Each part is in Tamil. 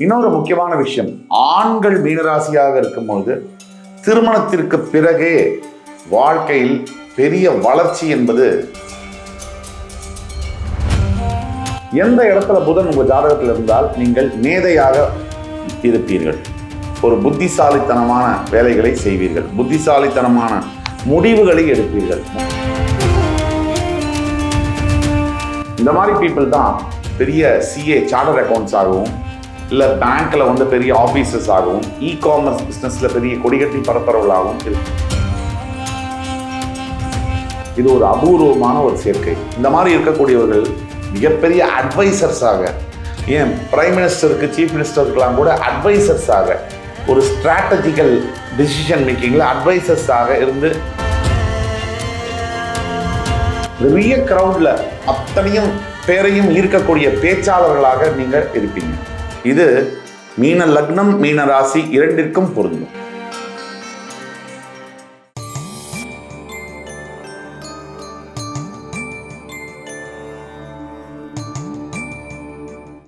இன்னொரு முக்கியமான விஷயம், ஆண்கள் மீனராசியாக இருக்கும்போது திருமணத்திற்கு பிறகே வாழ்க்கையில் பெரிய வளர்ச்சி என்பது, எந்த இடத்துல புதன் உங்க ஜாதகத்தில் இருந்தால் நீங்கள் மேதையாக இருப்பீர்கள், ஒரு புத்திசாலித்தனமான வேலைகளை செய்வீர்கள், புத்திசாலித்தனமான முடிவுகளை எடுப்பீர்கள். இந்த மாதிரி பீப்புள் தான் பெரிய சிஏ சார்ட்டர்ட் அக்கௌண்ட்ஸ் ஆகவும், இல்லை பேங்க்ல பெரிய ஆபீசர்ஸ் ஆகவும், இ காமர்ஸ் பிசினஸ்ல பெரிய கொடிகட்டி பரப்புறவர்களாகவும் இருக்கு. இது ஒரு அபூர்வமான ஒரு சேர்க்கை. இந்த மாதிரி இருக்கக்கூடியவர்கள் மிகப்பெரிய அட்வைசர்ஸாக, ஏன் பிரைம் மினிஸ்டருக்கு, சீஃப் மினிஸ்டருக்கெல்லாம் கூட அட்வைசர்ஸாக, ஒரு ஸ்ட்ராட்டஜிக்கல் டிசிஷன் மேக்கிங்ல அட்வைசர்ஸாக இருந்து பெரிய கிரவுட்ல அத்தனையும் பேரையும் ஈர்க்கக்கூடிய பேச்சாளர்களாக நீங்கள் இருப்பீங்க. இது மீன லக்னம், மீன ராசி இரண்டிற்கும் பொருந்தும்.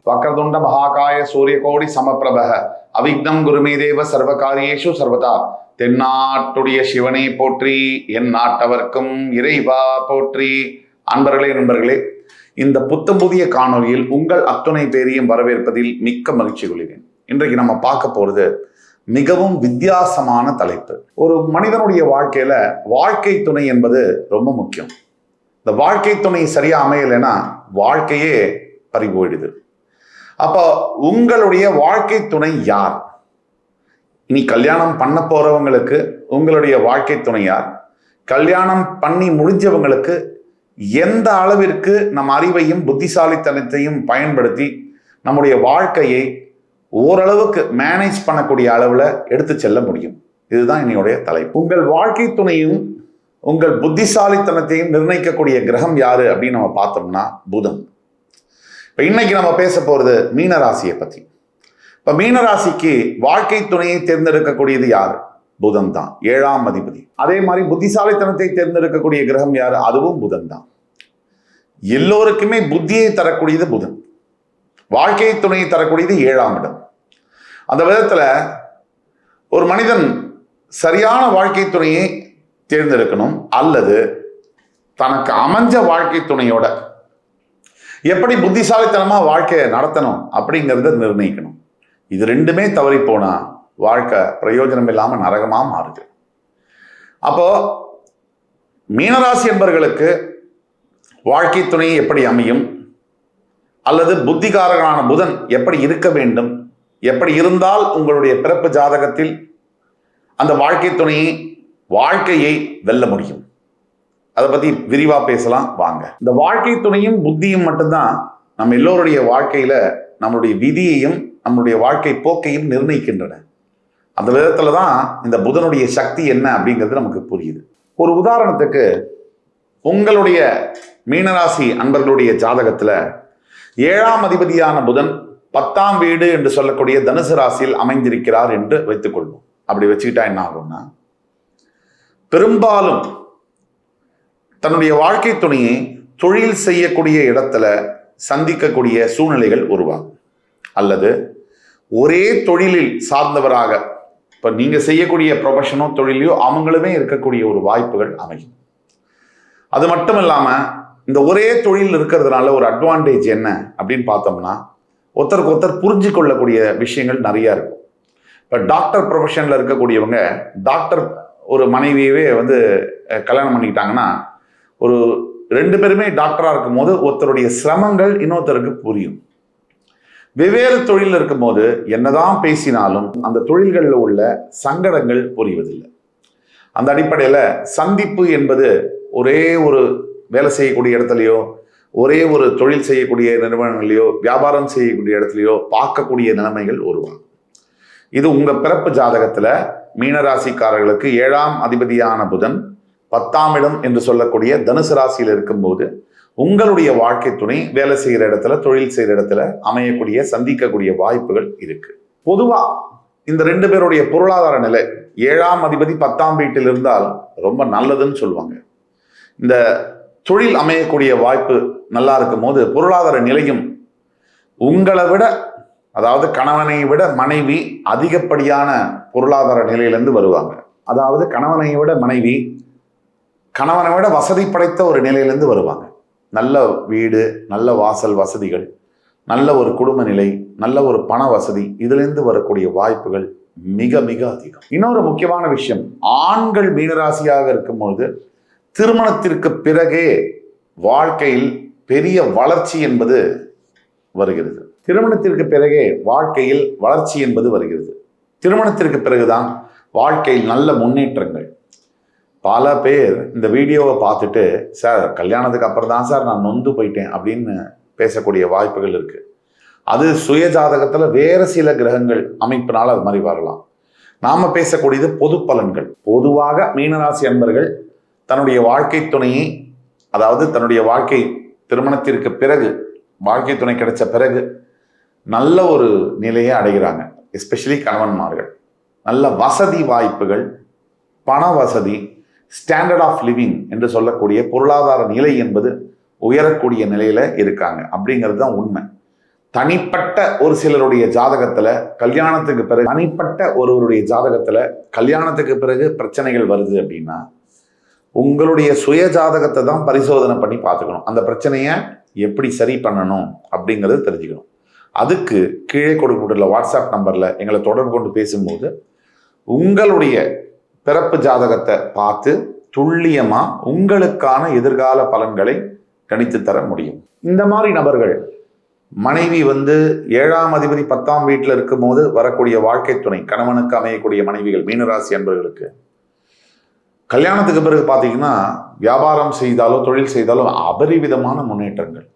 வக்ரதுண்ட மகாகாய சூரியகோடி சமப்பிரபக அவிக்னம் குருமே தேவ சர்வகாரியேஷு சர்வதா. தென்னாட்டுடைய சிவனை போற்றி, என் நாட்டவர்க்கும் இறைவா போற்றி. அன்பர்களே, நண்பர்களே, இந்த புத்தம் புதிய காணொலியில் உங்கள் அத்துணை பேரையும் வரவேற்பதில் மிக்க மகிழ்ச்சி கொள்கிறேன். இன்றைக்கு நம்ம பார்க்க போறது மிகவும் வித்தியாசமான தலைப்பு. ஒரு மனிதனுடைய வாழ்க்கையில வாழ்க்கை துணை என்பது ரொம்ப முக்கியம். இந்த வாழ்க்கை துணை சரியா அமையலைன்னா வாழ்க்கையே பறி போயிடுது. அப்போ உங்களுடைய வாழ்க்கை துணை யார்? இனி கல்யாணம் பண்ண போறவங்களுக்கு உங்களுடைய வாழ்க்கை துணை யார்? கல்யாணம் பண்ணி முடிஞ்சவங்களுக்கு எந்த அளவிற்கு நம் அறிவையும் புத்திசாலித்தனத்தையும் பயன்படுத்தி நம்முடைய வாழ்க்கையை ஓரளவுக்கு மேனேஜ் பண்ணக்கூடிய அளவுல எடுத்து செல்ல முடியும்? இதுதான் என்னுடைய தலைப்பு. உங்கள் வாழ்க்கை துணையும் உங்கள் புத்திசாலித்தனத்தையும் நிர்ணயிக்கக்கூடிய கிரகம் யாரு அப்படின்னு நம்ம பார்த்தோம்னா புதன். இப்ப இன்னைக்கு நம்ம பேச போறது மீனராசியை பத்தி. இப்ப மீனராசிக்கு வாழ்க்கை துணையை தேர்ந்தெடுக்கக்கூடியது யாரு? புதன் தான், 7ஆம் அதிபதி. அதே மாதிரி புத்திசாலித்தனத்தை தேர்ந்தெடுக்கக்கூடிய கிரகம் யாரு? அதுவும் புதன் தான். எல்லோருக்குமே புத்தியை தரக்கூடியது புதன், வாழ்க்கை துணையை தரக்கூடியது 7ஆம் இடம். அந்த விதத்துல ஒரு மனிதன் சரியான வாழ்க்கை துணையை தேர்ந்தெடுக்கணும், அல்லது தனக்கு அமைஞ்ச வாழ்க்கை துணையோட எப்படி புத்திசாலித்தனமா வாழ்க்கையை நடத்தணும் அப்படிங்கிறத நிர்ணயிக்கணும். இது ரெண்டுமே தவறி போனா வாழ்க்கை பிரயோஜனம் இல்லாம நரகமா மாறுது. அப்போ மீனராசி என்பவர்களுக்கு வாழ்க்கை துணை எப்படி அமையும், அல்லது புத்திகாரகனான புதன் எப்படி இருக்க வேண்டும், எப்படி இருந்தால் உங்களுடைய பிறப்பு ஜாதகத்தில் அந்த வாழ்க்கை துணையை, வாழ்க்கையை வெல்ல முடியும், அதை பத்தி விரிவா பேசலாம் வாங்க. இந்த வாழ்க்கை துணையும் புத்தியும் மட்டும்தான் நம்ம எல்லோருடைய வாழ்க்கையில நம்மளுடைய விதியையும் நம்மளுடைய வாழ்க்கை போக்கையும் நிர்ணயிக்கின்றன. அந்த விதத்துல தான் இந்த புதனுடைய சக்தி என்ன அப்படிங்கிறது நமக்கு புரியுது. ஒரு உதாரணத்துக்கு, உங்களுடைய மீனராசி அன்பர்களுடைய ஜாதகத்துல 7ஆம் அதிபதியான புதன் 10ஆம் வீடு என்று சொல்லக்கூடிய தனுசு ராசியில் அமைந்திருக்கிறார் என்று வைத்துக் கொள்வோம். அப்படி வச்சுக்கிட்டா என்ன ஆகும்னா, பெரும்பாலும் தன்னுடைய வாழ்க்கை துணையை தொழில் செய்யக்கூடிய இடத்துல சந்திக்கக்கூடிய சூழ்நிலைகள் உருவாகும், அல்லது ஒரே தொழிலில் சார்ந்தவராக, இப்ப நீங்க செய்யக்கூடிய ப்ரொஃபஷனோ தொழிலையோ அவங்களுமே இருக்கக்கூடிய ஒரு வாய்ப்புகள் அமையும். அது மட்டும் இல்லாம இந்த ஒரே தொழில் இருக்கிறதுனால ஒரு அட்வான்டேஜ் என்ன அப்படின்னு பார்த்தோம்னா, ஒருத்தருக்கு ஒருத்தர் புரிஞ்சு கொள்ளக்கூடிய விஷயங்கள் நிறைய இருக்கும். இப்ப டாக்டர் ப்ரொஃபஷன்ல இருக்கக்கூடியவங்க, டாக்டர் ஒரு மனைவியவே கல்யாணம் பண்ணிக்கிட்டாங்கன்னா, ஒரு 2 பேருமே டாக்டரா இருக்கும் போது ஒருத்தருடைய சிரமங்கள் இன்னொருத்தருக்கு புரியும். வெவ்வேறு தொழில் இருக்கும்போது என்னதான் பேசினாலும் அந்த தொழில்களில் உள்ள சங்கடங்கள் புரிவதில்லை. அந்த அடிப்படையில் சந்திப்பு என்பது ஒரே ஒரு வேலை செய்யக்கூடிய இடத்துலையோ, ஒரே ஒரு தொழில் செய்யக்கூடிய நிறுவனங்களையோ, வியாபாரம் செய்யக்கூடிய இடத்துலையோ பார்க்கக்கூடிய நிலைமைகள் உருவாகும். இது உங்க பிறப்பு ஜாதகத்துல மீனராசிக்காரர்களுக்கு 7ஆம் அதிபதியான புதன் 10ஆம் இடம் என்று சொல்லக்கூடிய தனுசு ராசியில் இருக்கும்போது உங்களுடைய வாழ்க்கை துணை வேலை செய்கிற இடத்துல, தொழில் செய்கிற இடத்துல அமையக்கூடிய, சந்திக்கக்கூடிய வாய்ப்புகள் இருக்கு. பொதுவா இந்த 2 பேருடைய பொருளாதார நிலை, 7ஆம் அதிபதி 10ஆம் வீட்டில் இருந்தால் ரொம்ப நல்லதுன்னு சொல்லுவாங்க. இந்த தொழில் அமையக்கூடிய வாய்ப்பு நல்லா இருக்கும் போது பொருளாதார நிலையும் உங்களை விட அதாவது கணவனை விட மனைவி அதிகப்படியான பொருளாதார நிலையிலிருந்து வருவாங்க. அதாவது கணவனை விட மனைவி கணவனை விட வசதி படைத்த ஒரு நிலையிலிருந்து வருவாங்க. நல்ல வீடு, நல்ல வாசல் வசதிகள், நல்ல ஒரு குடும்ப நிலை, நல்ல ஒரு பண வசதி, இதிலிருந்து வரக்கூடிய வாய்ப்புகள் மிக மிக அதிகம். இன்னொரு முக்கியமான விஷயம், ஆண்கள் மீனராசியாக இருக்கும்பொழுது திருமணத்திற்கு பிறகே வாழ்க்கையில் பெரிய வளர்ச்சி என்பது வருகிறது. திருமணத்திற்கு பிறகே வாழ்க்கையில் வளர்ச்சி என்பது வருகிறது. திருமணத்திற்கு பிறகுதான் வாழ்க்கையில் நல்ல முன்னேற்றங்கள். பல பேர் இந்த வீடியோவை பார்த்துட்டு, சார் கல்யாணத்துக்கு அப்புறம் தான் சார் நான் நொந்து போயிட்டேன் அப்படின்னு பேசக்கூடிய வாய்ப்புகள் இருக்கு. அது சுய ஜாதகத்துல வேற சில கிரகங்கள் அமைப்பினால் அது மாதிரி வரலாம். நாம பேசக்கூடியது பொது பலன்கள். பொதுவாக மீனராசி அன்பர்கள் தன்னுடைய வாழ்க்கை துணையை, அதாவது தன்னுடைய வாழ்க்கை திருமணத்திற்கு பிறகு வாழ்க்கை துணை கிடைச்ச பிறகு நல்ல ஒரு நிலையை அடைகிறாங்க. எஸ்பெஷலி கணவன்மார்கள் நல்ல வசதி வாய்ப்புகள், பண வசதி, ஸ்டாண்டர்ட் ஆஃப் லிவிங் என்று சொல்லக்கூடிய பொருளாதார நிலை என்பது உயரக்கூடிய நிலையில இருக்காங்க அப்படிங்கிறது தான் உண்மை. தனிப்பட்ட ஒரு சிலருடைய ஜாதகத்துல கல்யாணத்துக்கு பிறகு, தனிப்பட்ட ஒருவருடைய ஜாதகத்துல கல்யாணத்துக்கு பிறகு பிரச்சனைகள் வருது அப்படின்னா உங்களுடைய சுய ஜாதகத்தை தான் பரிசோதனை பண்ணி பார்த்துக்கணும். அந்த பிரச்சனையை எப்படி சரி பண்ணணும் அப்படிங்கிறது தெரிஞ்சுக்கணும். அதுக்கு கீழே கொடுக்கப்பட்டுள்ள வாட்ஸ்அப் நம்பர்ல எங்களை தொடர்பு கொண்டு பேசும்போது உங்களுடைய பிறப்பு ஜாதகத்தை பார்த்து துல்லியமா உங்களுக்கான எதிர்கால பலன்களை கணித்து தர முடியும். இந்த மாதிரி நபர்கள், மனைவி 7ஆம் அதிபதி 10ஆம் வீட்டில் இருக்கும் போது வரக்கூடிய வாழ்க்கை துணை, கணவனுக்கு அமையக்கூடிய மனைவிகள், மீனராசி அன்பர்களுக்கு கல்யாணத்துக்கு பிறகு பார்த்தீங்கன்னா வியாபாரம் செய்தாலோ தொழில் செய்தாலோ அபரிவிதமான முன்னேற்றங்கள்.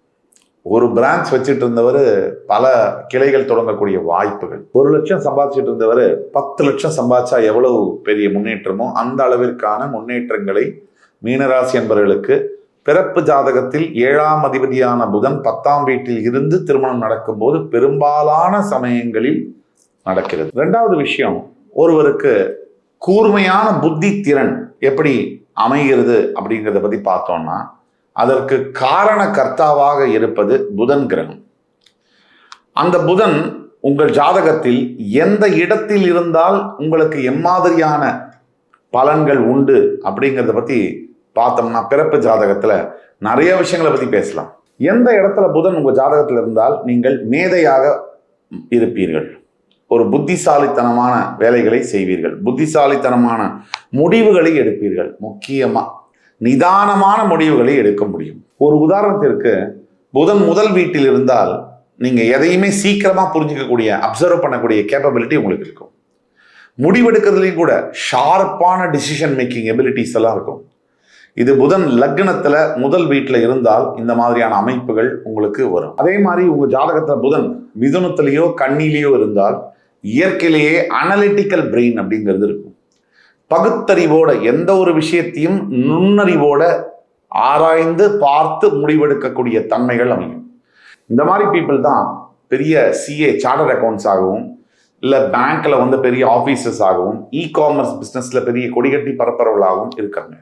ஒரு பிரான்ச் வச்சுட்டு இருந்தவர் பல கிளைகள் தொடங்கக்கூடிய வாய்ப்புகள். 1 லட்சம் சம்பாதிச்சுட்டு இருந்தவர் 10 லட்சம் சம்பாதிச்சா எவ்வளவு பெரிய முன்னேற்றமோ அந்த அளவிற்கான முன்னேற்றங்களை மீனராசி என்பவர்களுக்கு பிறப்பு ஜாதகத்தில் 7ஆம் அதிபதியான புதன் 10ஆம் வீட்டில் இருந்து திருமணம் நடக்கும்போது பெரும்பாலான சமயங்களில் நடக்கிறது. 2வது விஷயம், ஒருவருக்கு கூர்மையான புத்தி திறன் எப்படி அமைகிறது அப்படிங்கிறத பத்தி பார்த்தோம்னா அதற்கு காரண கர்த்தாவாக இருப்பது புதன் கிரகம். அந்த புதன் உங்கள் ஜாதகத்தில் எந்த இடத்தில் இருந்தால் உங்களுக்கு எம்மாதிரியான பலன்கள் உண்டு அப்படிங்கிறத பத்தி பார்த்தோம்னா பிறப்பு ஜாதகத்துல நிறைய விஷயங்களை பத்தி பேசலாம். எந்த இடத்துல புதன் உங்க ஜாதகத்தில் இருந்தால் நீங்கள் மேதையாக இருப்பீர்கள், ஒரு புத்திசாலித்தனமான வேலைகளை செய்வீர்கள், புத்திசாலித்தனமான முடிவுகளை எடுப்பீர்கள், முக்கியமா நிதானமான முடிவுகளை எடுக்க முடியும். ஒரு உதாரணத்திற்கு, புதன் முதல் வீட்டில் இருந்தால் நீங்க எதையுமே சீக்கிரமா புரிஞ்சிக்கக்கூடிய, அப்சர்வ் பண்ணக்கூடிய கேப்பபிலிட்டி உங்களுக்கு இருக்கும். முடிவெடுக்கிறதுலையும் கூட ஷார்ப்பான டிசிஷன் மேக்கிங் எபிலிட்டிஸ் எல்லாம் இருக்கும். இது புதன் லக்னத்துல முதல் வீட்டில் இருந்தால் இந்த மாதிரியான அமைப்புகள் உங்களுக்கு வரும். அதே மாதிரி உங்க ஜாதகத்துல புதன் மிதுனத்திலேயோ கண்ணிலேயோ இருந்தால் இயற்கையிலேயே அனலிட்டிக்கல் பிரெயின் அப்படிங்கிறது இருக்கும். பகுத்தறிவோட எந்த ஒரு விஷயத்தையும் நுண்ணறிவோட ஆராய்ந்து பார்த்து முடிவெடுக்கக்கூடிய தன்மைகள் அமையும். இந்த மாதிரி பீப்புள் தான் பெரிய சிஏ, சார்ட்டர்ட் அக்கௌண்ட்ஸ் ஆகவும், இல்லை பேங்க்ல பெரிய ஆஃபீஸர்ஸ் ஆகவும், இ-காமர்ஸ் பிஸ்னஸ்ல பெரிய கொடிகட்டி பரப்பரவர்களாகவும் இருக்காங்க.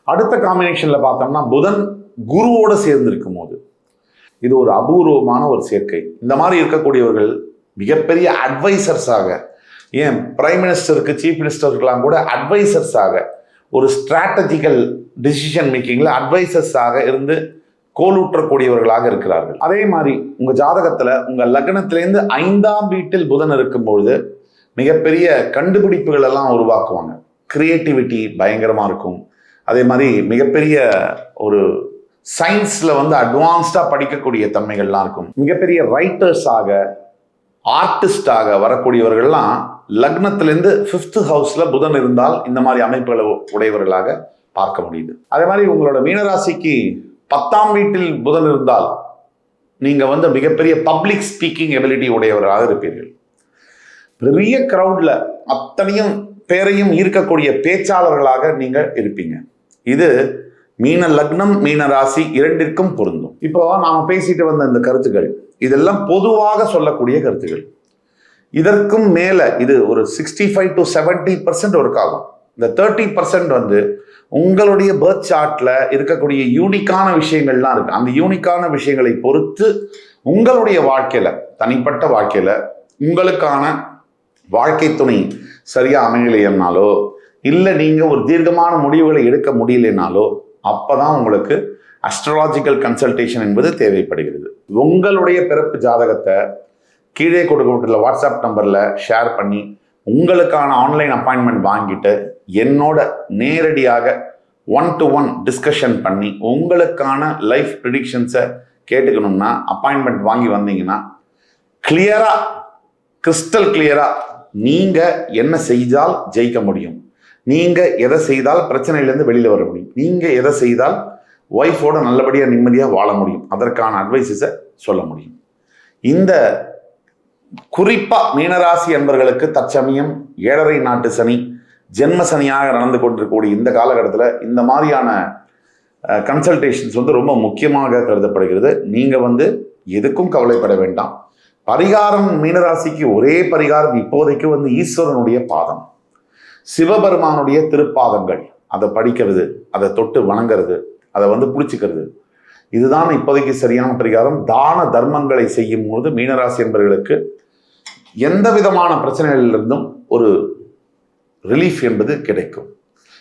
அடுத்த காம்பினேஷன்ல பார்த்தோம்னா புதன் குருவோட சேர்ந்து இருக்கும் போது இது ஒரு அபூர்வமான ஒரு சேர்க்கை. இந்த மாதிரி இருக்கக்கூடியவர்கள் மிகப்பெரிய அட்வைசர்ஸாக, ஏன் பிரைம் மினிஸ்டருக்கு, சீஃப் மினிஸ்டருக்கெல்லாம் கூட அட்வைசர்ஸாக, ஒரு ஸ்ட்ராட்டஜிக்கல் டிசிஷன் மேக்கிங்ல அட்வைசர்ஸாக இருந்து கோலூற்றக்கூடியவர்களாக இருக்கிறார்கள். அதே மாதிரி உங்க ஜாதகத்துல உங்க லக்னத்திலேருந்து 5ஆம் வீட்டில் புதன் இருக்கும்பொழுது மிகப்பெரிய கண்டுபிடிப்புகள் எல்லாம் உருவாக்குவாங்க. கிரியேட்டிவிட்டி பயங்கரமா இருக்கும். அதே மாதிரி மிகப்பெரிய ஒரு சயின்ஸ்ல அட்வான்ஸ்டா படிக்கக்கூடிய தன்மைகள்லாம் இருக்கும். மிகப்பெரிய ரைட்டர்ஸாக, ஆர்டிஸ்டாக வரக்கூடியவர்கள்லாம் லக்னத்திலிருந்து 5th ஹவுஸ்ல புதன் இருந்தால் இந்த மாதிரி அமைப்புகளை உடையவர்களாக பார்க்க முடியுது. அதே மாதிரி உங்களோட மீனராசிக்கு 10ஆம் வீட்டில் புதன் இருந்தால் நீங்க மிகப்பெரிய பப்ளிக் ஸ்பீக்கிங் எபிலிட்டி உடையவர்களாக இருப்பீர்கள். பெரிய கிரவுட்ல அத்தனையும் பேரையும் ஈர்க்கக்கூடிய பேச்சாளர்களாக நீங்க இருப்பீங்க. இது மீன லக்னம், மீன ராசி இரண்டிற்கும் பொருந்தும். இப்போ நாம பேசிட்டு வந்த இந்த கருத்துக்கள் இதெல்லாம் பொதுவாக சொல்லக்கூடிய கருத்துக்கள். இதற்கும் மேல இது ஒரு 65 to 70% ஒர்க் ஆகும். இந்த 30% உங்களுடைய பர்த் சார்ட்ல இருக்கக்கூடிய யூனிக்கான விஷயங்கள்லாம் இருக்கு. அந்த யூனிக்கான விஷயங்களை பொறுத்து உங்களுடைய வாழ்க்கையில தனிப்பட்ட வாழ்க்கையில உங்களுக்கான வாழ்க்கை துணை சரியா அமையலைன்னாலோ இல்லை நீங்க ஒரு தீர்க்கமான முடிவுகளை எடுக்க முடியலைனாலோ அப்பதான் உங்களுக்கு அஸ்ட்ராலஜிக்கல் கன்சல்டேஷன் என்பது தேவைப்படுகிறது. உங்களுடைய பிறப்பு ஜாதகத்தை கீழே கொடுக்கப்பட்டுள்ள வாட்ஸ்அப் நம்பர்ல ஷேர் பண்ணி உங்களுக்கான ஆன்லைன் அப்பாயின்மெண்ட் வாங்கிட்டு என்னோட நேரடியாக 1-to-1 டிஸ்கஷன் பண்ணி உங்களுக்கான லைஃப் ப்ரிடிக்ஷன்ஸை கேட்டுக்கணும்னா அப்பாயின்மெண்ட் வாங்கி வந்தீங்கன்னா கிறிஸ்டல் கிளியரா நீங்க என்ன செய்தால் ஜெயிக்க முடியும், நீங்க எதை செய்தால் பிரச்சனையிலேருந்து வெளியில வர முடியும், நீங்க எதை செய்தால் ஒய்ஃபோட நல்லபடியா நிம்மதியா வாழ முடியும், அதற்கான அட்வைசஸை சொல்ல முடியும். இந்த குறிப்பா மீனராசி என்பவர்களுக்கு தற்சமயம் 7.5 நாட்டு சனி ஜென்ம சனியாக நடந்து கொண்டிருக்கக்கூடிய இந்த காலகட்டத்தில் இந்த மாதிரியான கன்சல்டேஷன்ஸ் ரொம்ப முக்கியமாக கருதப்படுகிறது. நீங்க எதுக்கும் கவலைப்பட வேண்டாம். பரிகாரம் மீனராசிக்கு ஒரே பரிகாரம் இப்போதைக்கு ஈஸ்வரனுடைய பாதம், சிவபெருமானுடைய திருப்பாதங்கள், அதை படிக்கிறது, அதை தொட்டு வணங்குறது, அதை பிடிச்சிக்கிறது, இதுதான் இப்போதைக்கு சரியான பரிகாரம். தான தர்மங்களை செய்யும் போது மீனராசி என்பவர்களுக்கு எந்த விதமான பிரச்சனைகளிலிருந்தும் ஒரு ரிலீஃப் என்பது கிடைக்கும்.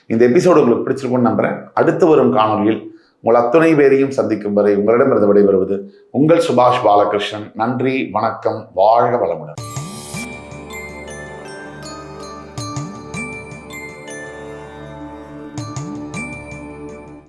இந்த எபிசோடு உங்களுக்கு பிடிச்சிருக்கும்னு நம்புறேன். அடுத்து வரும் காணொலியில் உங்கள் அத்துணை பேரையும் சந்திக்கும் வரை உங்களிடமிருந்து விடைபெறுவது உங்கள் சுபாஷ் பாலகிருஷ்ணன். நன்றி, வணக்கம், வாழ்க வளமுடன்.